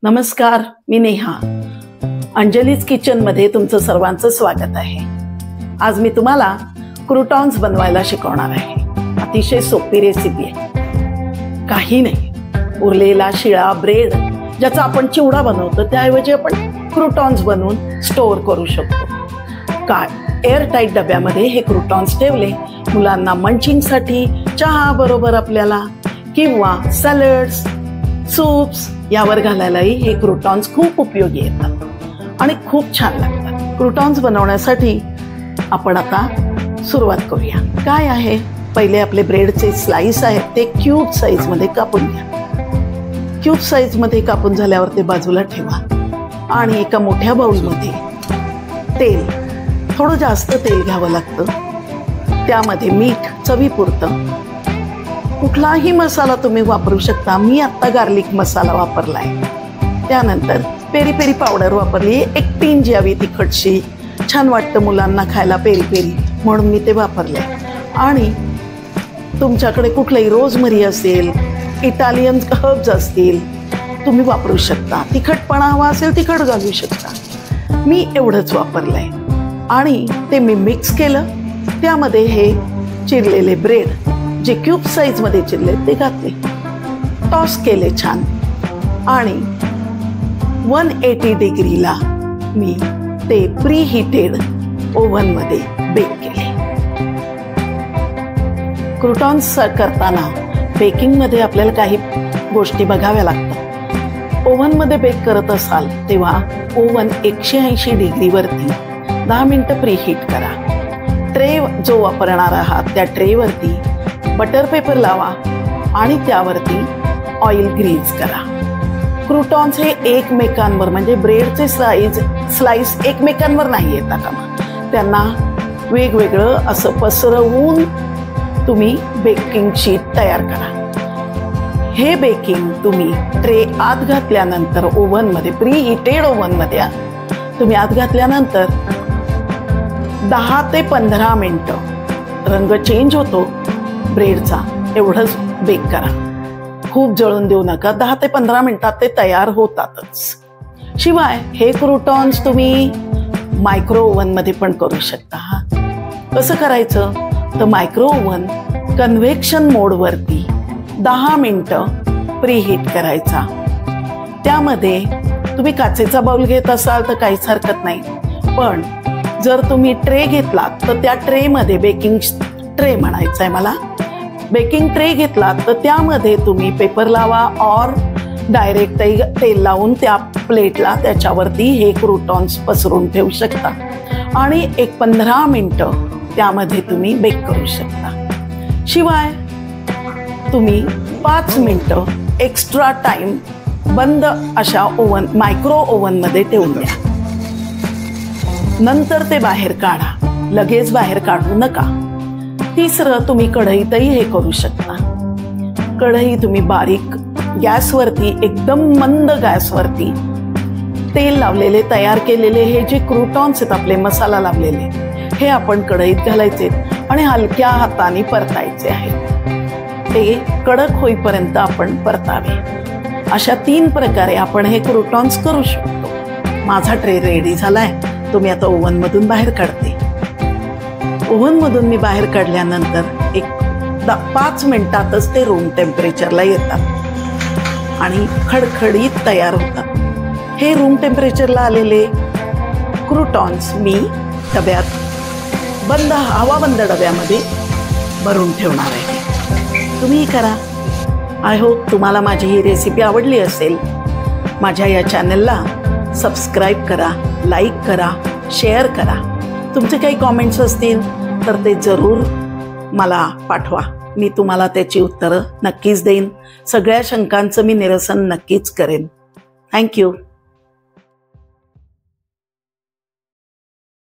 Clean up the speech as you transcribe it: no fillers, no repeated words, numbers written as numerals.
नमस्कार, मी नेहा. अंजलीज किचन मध्ये तुमचं सर्वांचं स्वागत आहे. आज मी तुम्हाला क्रूटॉन्स बनवायला शिकवणार आहे. अतिशय सोपी रेसिपी आहे. काही नाही, उरलेला शिळा ब्रेड ज्याचा आपण चिवडा बनवतो त्याऐवजी आपण क्रूटॉन्स बनवून स्टोअर करू शकतो. एअरटाईट डब्यामध्ये हे क्रूटॉन्स ठेवले, मुलांना मंचिंगसाठी चहा बरोबर आपल्याला किंवा सॅलड्स, सूप्स यावर घालायलाही हे क्रूटॉन्स खूप उपयोगी येतात आणि खूप छान लागतात. क्रूटॉन्स बनवण्यासाठी आपण आता सुरुवात करूया. काय आहे, पहिले आपले ब्रेडचे स्लाइस आहेत ते क्यूब साईजमध्ये कापून घ्या. क्यूब साईजमध्ये कापून झाल्यावर ते बाजूला ठेवा आणि एका मोठ्या बाउलमध्ये तेल, थोडं जास्त तेल घ्यावं लागतं. त्यामध्ये मीठ चवीपुरतं. कुठलाही मसाला तुम्ही वापरू शकता. मी आत्ता गार्लिक मसाला वापरला आहे. त्यानंतर पेरी पेरी पावडर वापरली. एक पिंच यावी तिखटशी, छान वाटतं मुलांना खायला पेरी पेरी म्हणून मी ते वापरले. आणि तुमच्याकडे कुठलंही रोजमरी असेल, इटालियन हर्ब्स असतील तुम्ही वापरू शकता. तिखटपणा हवा असेल तिखट घालू शकता. मी एवढंच वापरलं आहे आणि ते मी मिक्स केलं. त्यामध्ये हे चिरलेले ब्रेड जे क्यूब साईजमध्ये चिरले ते घातले, टॉस केले छान आणि 180 डिग्रीला मी ते प्रीहीटेड ओव्हनमध्ये बेक केले. क्रूटॉन्स करताना बेकिंगमध्ये आपल्याला काही गोष्टी बघाव्या लागतात. ओव्हनमध्ये बेक करत असाल तेव्हा ओव्हन 180 डिग्रीवरती 10 मिनिटं प्रीहीट करा. ट्रे जो वापरणार आहात त्या ट्रेवरती बटर पेपर लावा आणि त्यावरती ऑइल ग्रीज करा. क्रूटॉन्स हे एकमेकांवर म्हणजे ब्रेडचे स्लाइस एकमेकांवर नाही येता कामा, त्यांना वेगवेगळं असं पसरवून तुम्ही बेकिंग शीट तयार करा. हे बेकिंग तुम्ही ट्रे आत घातल्यानंतर ओव्हनमध्ये, प्रीहीटेड ओव्हनमध्ये तुम्ही आत घातल्यानंतर 10 ते 15 मिनिटं रंग चेंज होतो ब्रेडचा एवढंच बेक करा. खूप जळून देऊ नका. 10 ते 15 मिनिटात ते तयार होतातच. शिवाय हे क्रूटॉन्स तुम्ही मायक्रो ओव्हनमध्ये पण करू शकता. कसं करायचं तर मायक्रो ओव्हन कन्व्हेक्शन मोडवरती 10 मिनिटं प्रीहीट करायचा. त्यामध्ये तुम्ही काचेचा बाउल घेत असाल तर काहीच हरकत नाही, पण जर तुम्ही ट्रे घेतलात तर त्या ट्रेमध्ये बेकिंग ट्रे म्हणायचं आहे मला, बेकिंग ट्रे घेतला तर त्यामध्ये तुम्ही पेपर लावा और डायरेक्ट तेल लावून त्या प्लेटला त्याच्यावरती हे क्रूटॉन्स पसरून ठेवू शकता आणि एक 15 मिनिटं त्यामध्ये तुम्ही बेक करू शकता. शिवाय तुम्ही 5 मिनिटं एक्स्ट्रा टाइम बंद अशा मायक्रो ओव्हनमध्ये ठेवून द्या. नंतर ते बाहेर काढा, लगेच बाहेर काढू नका. तिसरं, तुम्ही कढईतही हे करू शकता. कढई तुम्ही बारीक गॅसवरती, एकदम मंद गॅसवरती तेल लावलेले तयार केलेले हे जे क्रूटॉन्स आहेत आपले मसाला लावलेले, हे आपण कढईत घालायचे आणि हलक्या हाताने परतायचे आहेत. ते कडक होईपर्यंत आपण परतावे. अशा 3 प्रकारे आपण हे क्रूटॉन्स करू शकतो. माझा ट्रे रेडी झालाय. तुम्ही आता ओव्हनमधून बाहेर काढते. ओव्हनमधून मी बाहेर काढल्यानंतर एक 5 मिनिटातच ते रूम टेम्परेचरला येतात आणि खडखडीत तयार होतात. हे रूम टेम्परेचरला आलेले क्रूटॉन्स मी डब्यात हवाबंद डब्यामध्ये भरून ठेवणार आहे. तुम्हीही करा. आय होप तुम्हाला माझी ही रेसिपी आवडली असेल. माझ्या या चॅनलला सबस्क्राईब करा, लाईक करा, शेअर करा. तुमचे काही कॉमेंट्स असतील तर ते जरूर मला पाठवा. मी तुम्हाला त्याची उत्तरं नक्कीच देईन. सगळ्या शंकांचं मी निरसन नक्कीच करेन. थँक्यू.